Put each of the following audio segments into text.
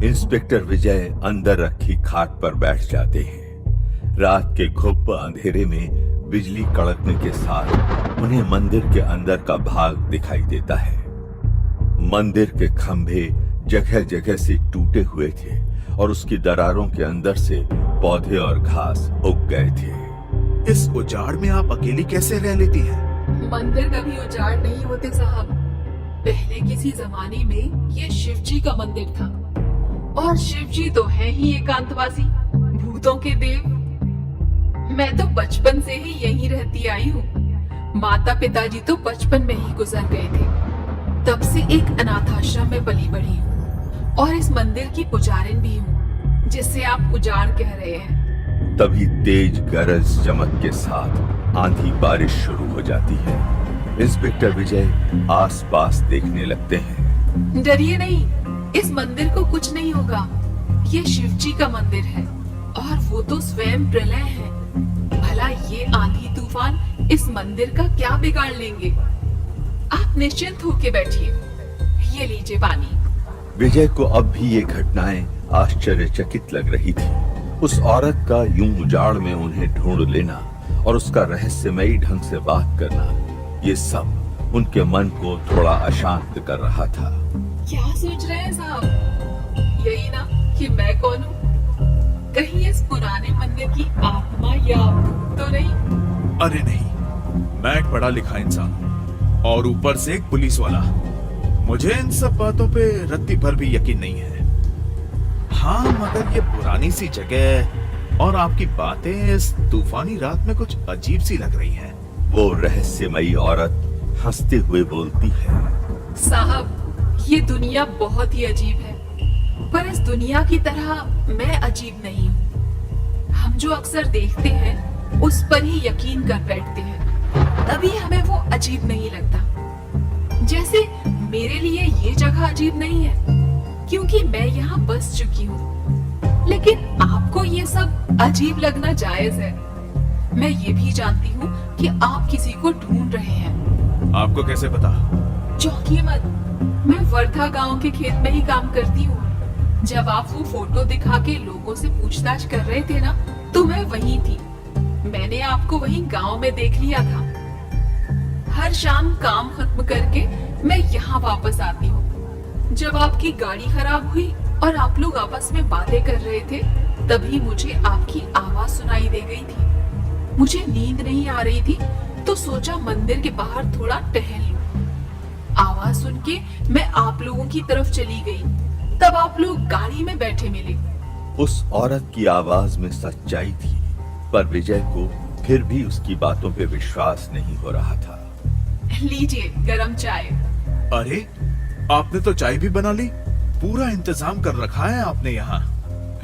Inspector विजय अंदर रखी खाट पर बैठ जाते हैं। रात के घुप अंधेरे में बिजली कड़कने के साथ उन्हें मंदिर के अंदर का भाग दिखाई देता है। मंदिर के खंभे जगह जगह से टूटे हुए थे और उसकी दरारों के अंदर से पौधे और घास उग गए थे। इस उजाड़ में आप अकेली कैसे रह लेती हैं? मंदिर कभी उजाड़ नहीं होते साहब। पहले किसी जमाने में ये शिव जी का मंदिर था और शिव जी तो है ही एकांतवासी, भूतों के देव। मैं तो बचपन से ही यहीं रहती आई हूँ। माता पिताजी तो बचपन में ही गुजर गए थे। तब से एक अनाथ आश्रम में पली बढ़ी हूँ और इस मंदिर की पुजारिन भी हूँ, जिससे आप उजाड़ कह रहे हैं। तभी तेज गरज चमक के साथ आंधी बारिश शुरू हो जाती है। इंस्पेक्टर विजय आसपास देखने लगते हैं। डरिए नहीं, इस मंदिर को कुछ नहीं होगा। ये शिव जी का मंदिर है और वो तो स्वयं प्रलय है। भला ये आंधी तूफान इस मंदिर का क्या बिगाड़ लेंगे? आप निश्चिंत होके बैठिए, ये लीजिए पानी। विजय को अब भी ये घटनाएं आश्चर्यचकित लग रही थी। उस औरत का यूं उजाड़ में उन्हें ढूंढ लेना और उसका रहस्यमयी ढंग से बात करना, ये सब उनके मन को थोड़ा अशांत कर रहा था। क्या सोच रहे हैं साहब? यही ना कि मैं कौन हूँ? कहीं इस पुराने मंदिर की आत्मा या भूत तो नहीं? अरे नहीं, मैं एक पढ़ा लिखा इंसान हूँ और ऊपर से एक पुलिस वाला। मुझे इन सब बातों पे रत्ती भर भी यकीन नहीं है। हाँ, मगर ये पुरानी सी जगह और आपकी बातें इस तूफानी रात में कुछ अजीब सी लग रही हैं। वो रहस्यमयी औरत हंसते हुए बोलती है। साहब, ये दुनिया बहुत ही अजीब है, पर इस दुनिया की तरह मैं अजीब नहीं हूँ। हम जो अक्सर देखते हैं उस पर ही यकीन कर बैठते हैं, तभी हमें वो अजीब नहीं लगता। जैसे मेरे लिए ये जगह अजीब नहीं है क्योंकि मैं यहाँ बस चुकी हूँ, लेकिन आपको ये सब अजीब लगना जायज है। मैं ये भी जानती हूँ कि आप किसी को ढूंढ रहे हैं। आपको कैसे पता? चौंकिए मत, मैं वर्धा गांव के खेत में ही काम करती हूँ। जब आप वो फोटो दिखा के लोगों से पूछताछ कर रहे थे ना, तो मैं वहीं थी। मैंने आपको वहीं गांव में देख लिया था। हर शाम काम खत्म करके मैं यहाँ वापस आती हूँ। जब आपकी गाड़ी खराब हुई और आप लोग आपस में बातें कर रहे थे, तभी मुझे आपकी आवाज सुनाई दे गई थी। मुझे नींद नहीं आ रही थी, तो सोचा मंदिर के बाहर थोड़ा टहल लूं। आवाज सुन के मैं आप लोगों की तरफ चली गई, तब आप लोग गाड़ी में बैठे मिले। उस औरत की आवाज में सच्चाई थी, पर विजय को फिर भी उसकी बातों पे विश्वास नहीं हो रहा था। लीजिए गरम चाय। अरे, आपने तो चाय भी बना ली। पूरा इंतजाम कर रखा है आपने यहाँ।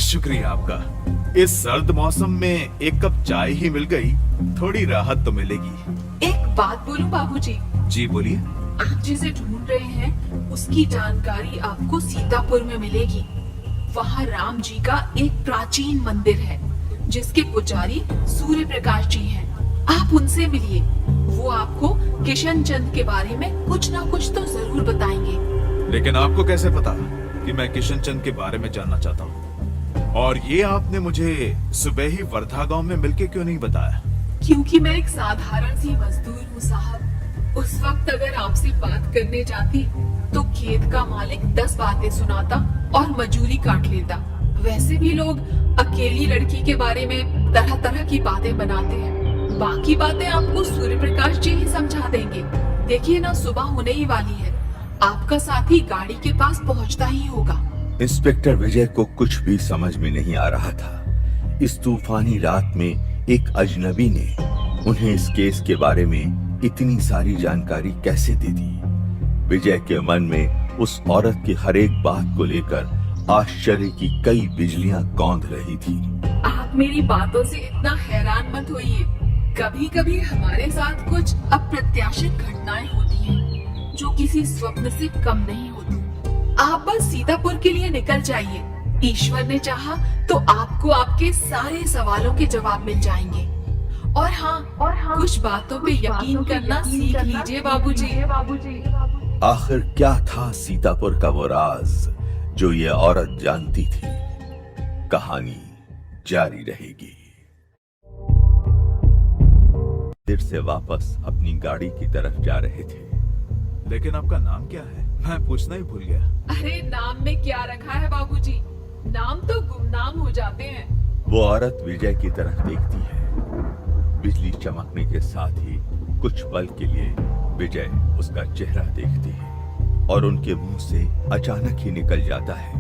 शुक्रिया आपका। इस सर्द मौसम में एक कप चाय ही मिल गई, थोड़ी राहत तो मिलेगी। एक बात बोलूं बाबूजी? जी बोलिए। आप जिसे ढूंढ रहे हैं उसकी जानकारी आपको सीतापुर में मिलेगी। वहाँ राम जी का एक प्राचीन मंदिर है, जिसके पुजारी सूर्य प्रकाश जी हैं। आप उनसे मिलिए, वो आपको किशन चंद के बारे में कुछ ना कुछ तो जरूर बताएंगे। लेकिन आपको कैसे पता कि मैं किशन चंद के बारे में जानना चाहता हूँ? और ये आपने मुझे सुबह ही वर्धा गांव में मिलके क्यों नहीं बताया? क्योंकि मैं एक साधारण सी मजदूर हूँ साहब। उस वक्त अगर आपसे बात करने जाती तो खेत का मालिक 10 बातें सुनाता और मजूरी काट लेता। वैसे भी लोग अकेली लड़की के बारे में तरह तरह की बातें बनाते हैं। बाकी बातें आपको सूर्य प्रकाश जी ही समझा देंगे। देखिए ना, सुबह होने ही वाली है। आपका साथी गाड़ी के पास पहुंचता ही होगा। इंस्पेक्टर विजय को कुछ भी समझ में नहीं आ रहा था। इस तूफानी रात में एक अजनबी ने उन्हें इस केस के बारे में इतनी सारी जानकारी कैसे दे दी। विजय के मन में उस औरत की हर एक बात को लेकर आश्चर्य की कई बिजलियां कौंध रही थी। आप मेरी बातों से इतना हैरान मत होइए। कभी कभी हमारे साथ कुछ अप्रत्याशित घटनाएं होती हैं, जो किसी स्वप्न से कम नहीं होती। आप बस सीतापुर के लिए निकल जाइए। ईश्वर ने चाहा तो आपको आपके सारे सवालों के जवाब मिल जाएंगे। और हाँ, कुछ बातों पे यकीन करना सीख लीजिए बाबूजी। आखिर क्या था सीतापुर का वो राज जो ये औरत जानती थी। कहानी जारी रहेगी। देर से वापस अपनी गाड़ी की तरफ जा रहे थे। लेकिन आपका नाम क्या है? मैं पूछना ही भूल गया। अरे नाम में क्या रखा है बाबूजी, नाम तो गुमनाम हो जाते हैं। वो औरत विजय की तरफ देखती है। बिजली चमकने के साथ ही कुछ पल के लिए विजय उसका चेहरा देखती है और उनके मुंह से अचानक ही निकल जाता है,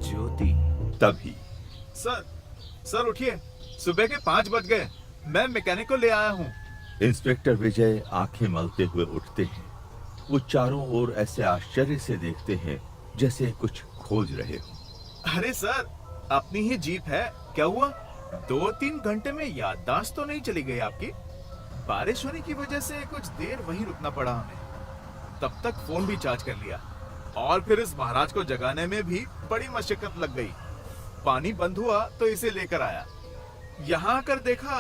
ज्योति। तभी सर उठिए, सुबह के 5 बज गए। मैं मैकेनिक को ले आया हूँ। इंस्पेक्टर विजय आंखें मलते हुए उठते हैं। वो चारों ओर ऐसे आश्चर्य से देखते हैं जैसे कुछ खोज रहे हो। अरे सर, अपनी ही जीप है, क्या हुआ? 2-3 घंटे में याददाश्त तो नहीं चली गई आपकी? बारिश होने की वजह से कुछ देर वहीं रुकना पड़ा हमें। तब तक फोन भी चार्ज कर लिया और फिर इस महाराज को जगाने में भी बड़ी मशक्कत लग गई। पानी बंद हुआ तो इसे लेकर आया। यहाँ आकर देखा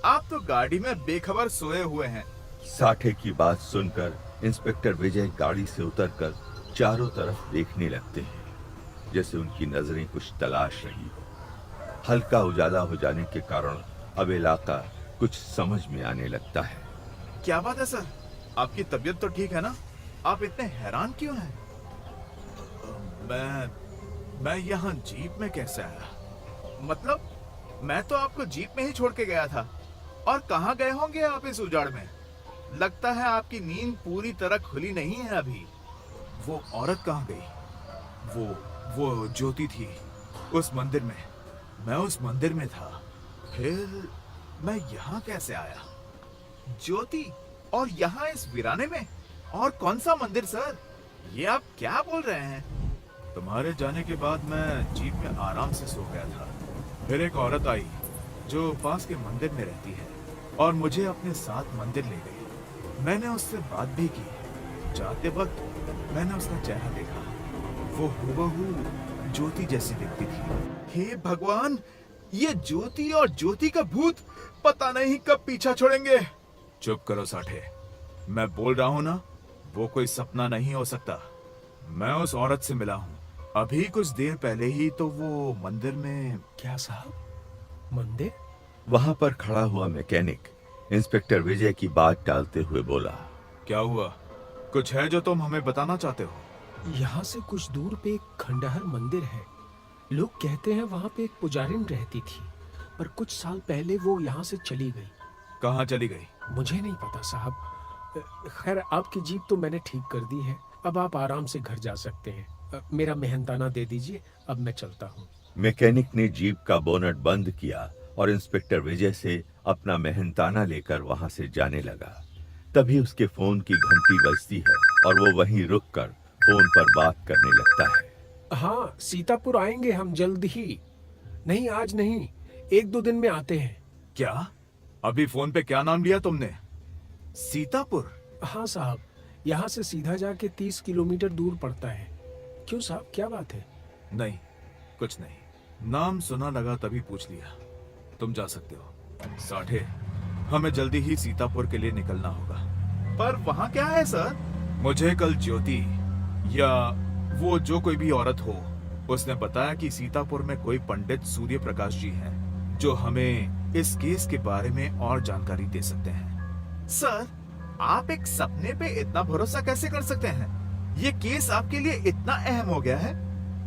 आप तो गाड़ी में बेखबर सोए हुए हैं। साठे की बात सुनकर इंस्पेक्टर विजय गाड़ी से उतरकर चारों तरफ देखने लगते हैं, जैसे उनकी नजरें कुछ तलाश रही हो। हल्का उजाला हो जाने के कारण अब इलाका कुछ समझ में आने लगता है। क्या बात है सर, आपकी तबीयत तो ठीक है ना? आप इतने हैरान क्यों हैं? मैं यहाँ जीप में कैसे आया? मतलब मैं तो आपको जीप में ही छोड़ के गया था। और कहाँ गए होंगे आप इस उजाड़ में? लगता है आपकी नींद पूरी तरह खुली नहीं है अभी। वो औरत कहाँ गई? वो ज्योति थी उस मंदिर में। मैं उस मंदिर में था, फिर मैं यहाँ कैसे आया? ज्योति, और यहाँ इस वीराने में? और कौन सा मंदिर सर? ये आप क्या बोल रहे हैं? तुम्हारे जाने के बाद मैं जीप में आराम से सो गया था। फिर एक औरत आई जो पास के मंदिर में रहती है और मुझे अपने साथ मंदिर ले गई। मैंने उससे बात भी की। जाते वक्त मैंने उसका चेहरा देखा। वो हूबहू ज्योति जैसी दिखती थी। हे भगवान, ये ज्योति और ज्योति का भूत पता नहीं कब पीछा छोड़ेंगे। चुप करो साठे, मैं बोल रहा हूँ ना, वो कोई सपना नहीं हो सकता। मैं उस औरत से मिला हूँ अभी कुछ देर पहले ही। तो वो मंदिर में। क्या साहब, मंदिर? वहां पर खड़ा हुआ मैकेनिक इंस्पेक्टर विजय की बात टालते हुए बोला, क्या हुआ? कुछ है जो तुम हमें बताना चाहते हो? यहाँ से कुछ दूर पे एक खंडहर मंदिर है। लोग कहते हैं वहाँ पे एक पुजारिन रहती थी, पर कुछ साल पहले वो यहाँ से चली गई। कहाँ चली गई? मुझे नहीं पता साहब। खैर, आपकी जीप तो मैंने ठीक कर दी है, अब आप आराम से घर जा सकते हैं। मेरा मेहनताना दे दीजिए, अब मैं चलता हूँ। मैकेनिक ने जीप का बोनट बंद किया और इंस्पेक्टर विजय से अपना मेहनताना लेकर वहां से जाने लगा। तभी उसके फोन की घंटी बजती है और वो वहीं रुककर फोन पर बात करने लगता है। हाँ, सीतापुर आएंगे हम जल्द ही। नहीं, आज नहीं, 1-2 दिन में आते हैं। क्या? अभी फोन पे क्या नाम लिया तुमने? सीतापुर? हाँ साहब, यहाँ से सीधा जाके 30 किलोमीटर दूर पड़ता है। क्यों साहब, क्या बात है? नहीं, कुछ नहीं। नाम सुना लगा तभी पूछ लिया। तुम जा सकते हो। साठे, हमें जल्दी ही सीतापुर के लिए निकलना होगा। पर वहाँ क्या है सर? मुझे कल ज्योति या वो जो कोई भी औरत हो, उसने बताया कि सीतापुर में कोई पंडित सूर्य प्रकाश जी हैं जो हमें इस केस के बारे में और जानकारी दे सकते हैं। सर, आप एक सपने पे इतना भरोसा कैसे कर सकते हैं? ये केस आपके लिए इतना अहम हो गया है,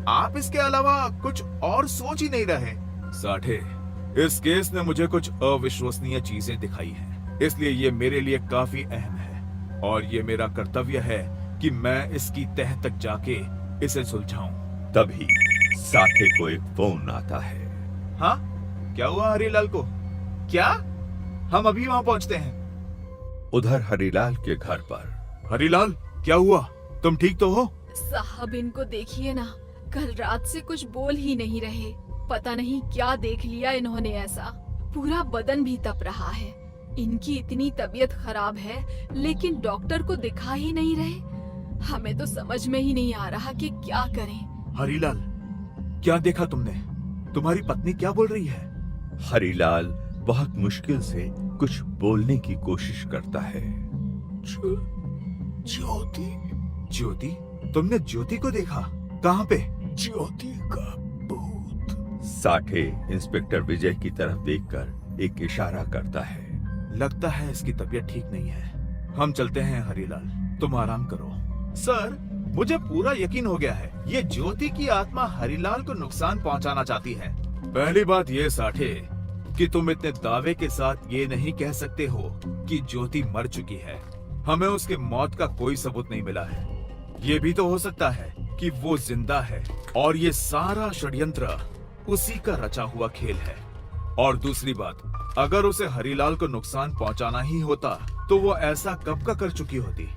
आप इसके अलावा कुछ और सोच ही नहीं रहे। साठे, इस केस ने मुझे कुछ अविश्वसनीय चीजें दिखाई हैं, इसलिए ये मेरे लिए काफी अहम है और ये मेरा कर्तव्य है कि मैं इसकी तह तक जाके इसे सुलझाऊं। तभी साठे को एक फोन आता है। हाँ, क्या हुआ हरीलाल को? क्या? हम अभी वहां पहुंचते हैं। उधर हरीलाल के घर पर। हरीलाल, क्या हुआ? तुम ठीक तो हो? साहब, इनको देखिए ना, कल रात से कुछ बोल ही नहीं रहे। पता नहीं क्या देख लिया इन्होंने ऐसा। पूरा बदन भी तप रहा है। इनकी इतनी तबीयत खराब है लेकिन डॉक्टर को दिखा ही नहीं रहे। हमें तो समझ में ही नहीं आ रहा कि क्या करें। हरीलाल, क्या देखा तुमने? तुम्हारी पत्नी क्या बोल रही है? हरीलाल बहुत मुश्किल से कुछ बोलने की कोशिश करता है। ज्योति? ज्योति? तुमने ज्योति को देखा? कहाँ पे? ज्योति का भूत। साठे इंस्पेक्टर विजय की तरफ देखकर एक इशारा करता है। लगता है इसकी तबीयत ठीक नहीं है। हम चलते हैं हरीलाल, तुम आराम करो। सर, मुझे पूरा यकीन हो गया है, ये ज्योति की आत्मा हरीलाल को नुकसान पहुंचाना चाहती है। पहली बात ये साठे कि तुम इतने दावे के साथ ये नहीं कह सकते हो कि ज्योति मर चुकी है। हमें उसके मौत का कोई सबूत नहीं मिला है। ये भी तो हो सकता है कि वो जिंदा है और ये सारा षड्यंत्र उसी का रचा हुआ खेल है। और दूसरी बात, अगर उसे हरीलाल को नुकसान पहुंचाना ही होता तो वो ऐसा कब का कर चुकी होती।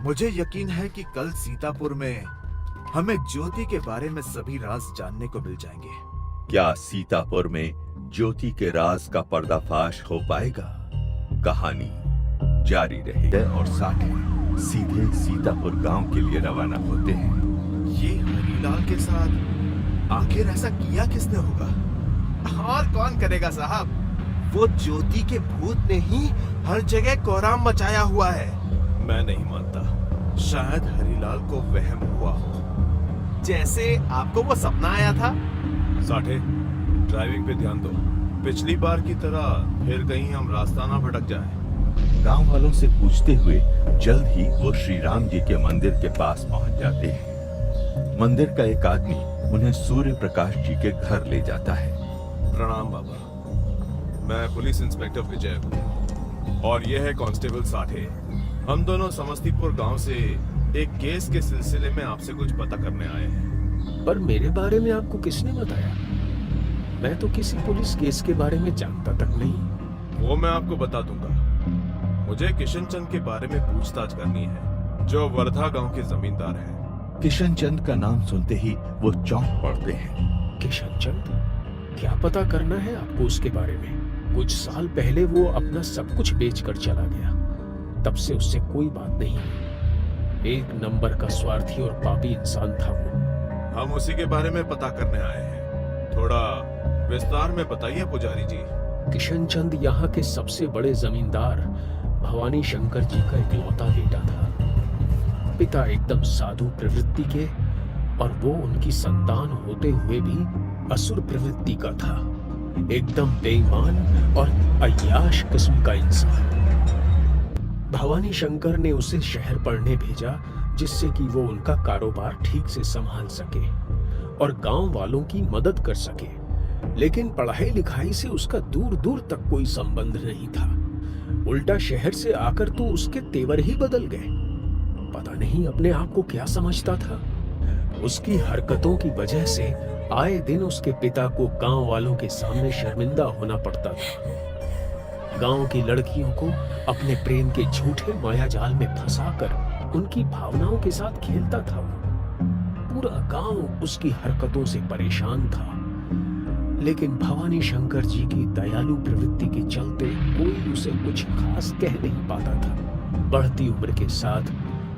मुझे यकीन है कि कल सीतापुर में हमें ज्योति के बारे में सभी राज जानने को मिल जाएंगे। क्या सीतापुर में ज्योति के राज का पर्दाफाश हो पाएगा? कहानी जारी रहेगी और साठे सीधे सीतापुर गांव के लिए रवाना होते हैं। ये हरीलाल के साथ आखिर ऐसा किया किसने होगा? और कौन करेगा साहब? वो ज्योति के भूत ने ही हर जगह कोहराम मचाया हुआ है। मैं नहीं मानता। शायद हरीलाल को वहम हुआ हो, जैसे आपको वो सपना आया था। साठे, ड्राइविंग पे ध्यान दो। पिछली बार की तरह फिर कहीं हम रास्ता ना भटक जाए। गांव वालों से पूछते हुए जल्द ही वो श्री राम जी के मंदिर के पास पहुंच जाते हैं। मंदिर का एक आदमी उन्हें सूर्य प्रकाश जी के घर ले जाता है। प्रणाम बाबा, मैं पुलिस इंस्पेक्टर विजय हूँ और यह है कांस्टेबल साठे। हम दोनों समस्तीपुर गांव से एक केस के सिलसिले में आपसे कुछ पता करने आए हैं। पर मेरे बारे में आपको किसने बताया? मैं तो किसी पुलिस केस के बारे में जानता तक नहीं। वो मैं आपको बता दूंगा। मुझे किशन चंद के बारे में पूछताछ करनी है, जो वर्धा गांव के जमींदार हैं। किशन चंद का नाम सुनते ही वो चौंक पड़ते हैं। किशन चंद? क्या पता करना है आपको उसके बारे में? कुछ साल पहले वो अपना सब कुछ बेचकर चला गया, तब से उससे कोई बात नहीं हुई। एक नंबर का स्वार्थी और पापी इंसान था वो। हम उसी के बारे में पता करने आए हैं। थोड़ा विस्तार में बताइए पुजारी जी। किशन चंद यहाँ के सबसे बड़े जमींदार भवानी शंकर जी का इकलौता बेटा था। पिता एकदम साधु प्रवृत्ति के और वो उनकी संतान होते हुए भी असुर प्रवृत्ति का था। एकदम बेईमान और अय्याश किस्म का इंसान। भवानी शंकर ने उसे शहर पढ़ने भेजा, जिससे कि वो उनका कारोबार ठीक से संभाल सके और गांव वालों की मदद कर सके। लेकिन पढ़ाई लिखाई से उसका दूर दूर तक कोई संबंध नहीं था। उल्टा शहर से आकर तो उसके तेवर ही बदल गए। पता नहीं अपने आप को क्या समझता था। उसकी हरकतों की वजह से आए दिन उसके पिता को गांव वालों के सामने शर्मिंदा होना पड़ता था। गांव की लड़कियों को अपने प्रेम के झूठे मायाजाल में फंसाकर उनकी भावनाओं के साथ खेलता था वो। पूरा गांव उसकी हरकतों से परेशान था। लेकिन भवानी शंकर जी की दयालु प्रवृत्ति के चलते कोई उसे कुछ खास कह नहीं पाता था। बढ़ती उम्र के साथ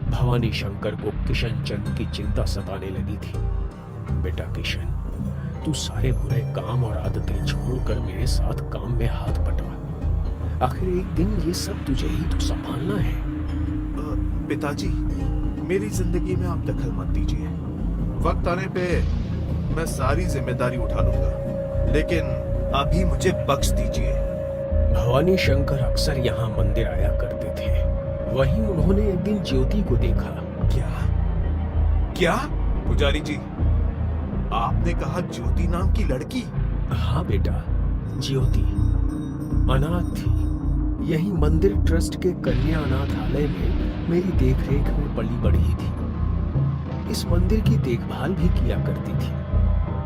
भवानी शंकर को किशन चंद की चिंता सताने लगी थी। बेटा किशन, तू सारे बुरे काम और आदतें छोड़कर मेरे साथ काम में हाथ बटा। आखिर एक दिन ये सब तुझे ही तो संभालना है। पिताजी, मेरी जिंदगी में आप दखल मत दीजिए। वक्त आने पे मैं सारी जिम्मेदारी उठा लूंगा, लेकिन अभी मुझे बख्श दीजिए। भवानी शंकर अक्सर यहाँ मंदिर आया करते थे। वहीं उन्होंने एक दिन ज्योति को देखा। क्या क्या पुजारी जी, आपने कहा ज्योति नाम की लड़की? हाँ बेटा, ज्योति अनाथ थी। यही मंदिर ट्रस्ट के कन्या अनाथालय में मेरी देखरेख में पली बढ़ी थी। इस मंदिर की देखभाल भी किया करती थी।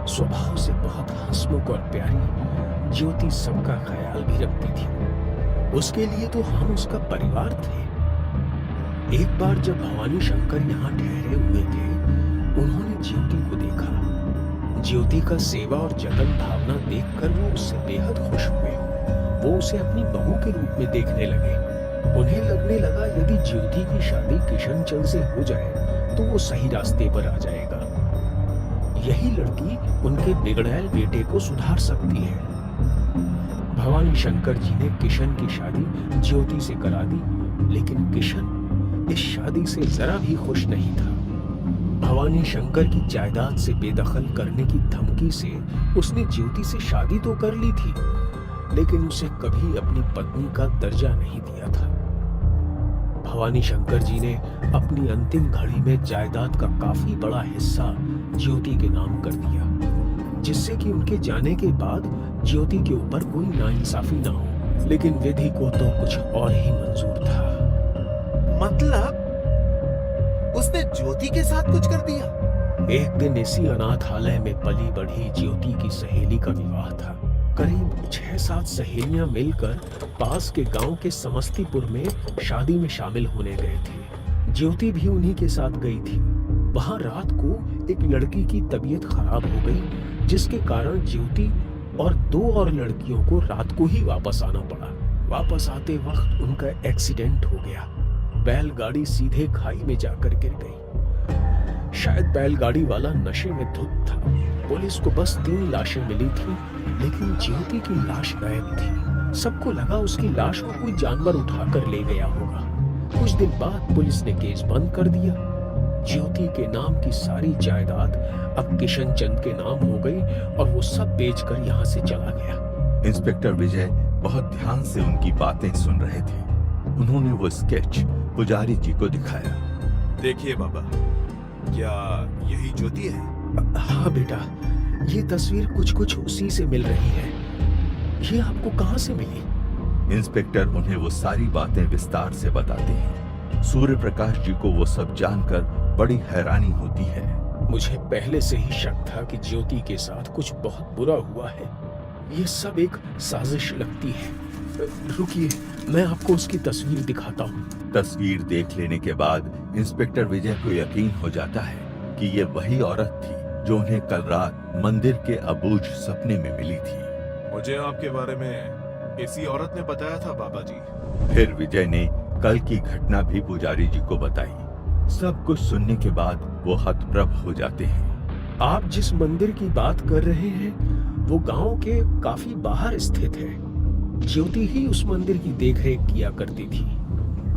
स्वभाव से बहुत हंसमुख और प्यारी ज्योति सबका ख्याल भी रखती थी। उसके लिए तो हम उसका परिवार थे। एक बार जब भवानी शंकर यहाँ ठहरे हुए थे, उन्होंने ज्योति को देखा। ज्योति का सेवा और जतन भावना देखकर वो उससे बेहद खुश हुए। वो उसे अपनी बहू के रूप में देखने लगे। उन्हें लगने लगा यदि ज्योति की शादी किशन चंद से हो जाए तो वो सही रास्ते पर आ जाएगा। यही लड़की उनके बिगड़ैल बेटे को सुधार सकती है। भवानी शंकर जी ने किशन की शादी ज्योति से करा दी, लेकिन किशन इस शादी से जरा भी खुश नहीं था। भवानी शंकर की जायदाद से बेदखल करने की धमकी से उसने ज्योति से शादी तो कर ली थी, लेकिन उसे कभी अपनी पत्नी का दर्जा नहीं दिया था। भवानी शंकर जी ने अपनी अंतिम घड़ी में जायदाद का काफी बड़ा हिस्सा ज्योति के नाम कर दिया, जिससे कि उनके जाने के बाद ज्योति के ऊपर कोई नाइंसाफी ना हो। लेकिन विधि को तो कुछ और ही मंजूर था। मतलब उसने ज्योति के साथ कुछ कर दिया? एक दिन इसी अनाथालय में पली बढ़ी ज्योति की सहेली का विवाह था। करीब 6-7 सहेलियां मिलकर पास के गांव के समस्तीपुर में शादी में शामिल होने गए थे। ज्योति भी उन्हीं के साथ गई थी। वहां रात को एक लड़की की तबीयत खराब हो गई, जिसके कारण ज्योति और 2 और लड़कियों को रात को ही वापस आना पड़ा। वापस आते वक्त उनका एक्सीडेंट हो गया। बैलगाड़ी सीधे खाई में जाकर गिर गई। शायद बैलगाड़ी वाला नशे में धुत था। पुलिस को बस 3 लाशें मिली थी, लेकिन ज्योति की लाश गायब थी। सबको लगा उसकी लाश को कोई जानवर उठाकर ले गया होगा। कुछ दिन बाद पुलिस ने केस बंद कर दिया। ज्योति के नाम की सारी जायदाद अब किशन चंद के नाम हो गई और वो सब बेचकर यहाँ से चला गया। इंस्पेक्टर विजय बहुत ध्यान से उनकी बातें सुन रहे थे। उन्होंने वो स्केच पुजारी जी को दिखाया। देखिए बाबा, क्या यही ज्योति है? हाँ बेटा, ये तस्वीर कुछ उसी से मिल रही है। ये आपको कहाँ से मिली? इंस्पेक्टर उन्हें वो सारी बातें विस्तार से बताते हैं। सूर्य प्रकाश जी को वो सब जानकर बड़ी हैरानी होती है। मुझे पहले से ही शक था कि ज्योति के साथ कुछ बहुत बुरा हुआ है। ये सब एक साजिश लगती है। रुकिए, मैं आपको उसकी तस्वीर दिखाता हूँ। तस्वीर देख लेने के बाद इंस्पेक्टर विजय को यकीन हो जाता है कि ये वही औरत थी जो उन्हें कल रात मंदिर के अबूझ सपने में मिली थी। मुझे आपके बारे में इसी औरत ने बताया था बाबा जी। फिर विजय ने कल की घटना भी पुजारी जी को बताई। सब कुछ सुनने के बाद वो हतप्रभ हो जाते हैं। आप जिस मंदिर की बात कर रहे हैं वो गांव के काफी बाहर स्थित है। ज्योति ही उस मंदिर की देखरेख किया करती थी।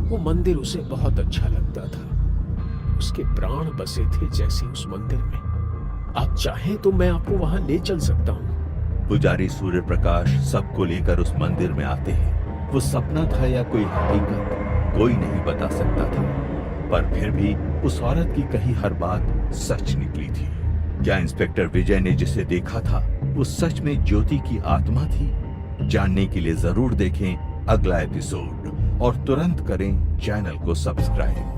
वो मंदिर उसे बहुत अच्छा लगता था। उसके प्राण बसे थे जैसे उस मंदिर में। आप चाहें तो मैं आपको वहां ले चल सकता हूँ। पुजारी सूर्य प्रकाश सबको लेकर उस मंदिर में आते हैं। वो सपना था या कोई हकीकत, कोई नहीं बता सकता था, पर फिर भी उस औरत की कही हर बात सच निकली थी। क्या इंस्पेक्टर विजय ने जिसे देखा था वो सच में ज्योति की आत्मा थी? जानने के लिए जरूर देखें अगला एपिसोड और तुरंत करें चैनल को सब्सक्राइब।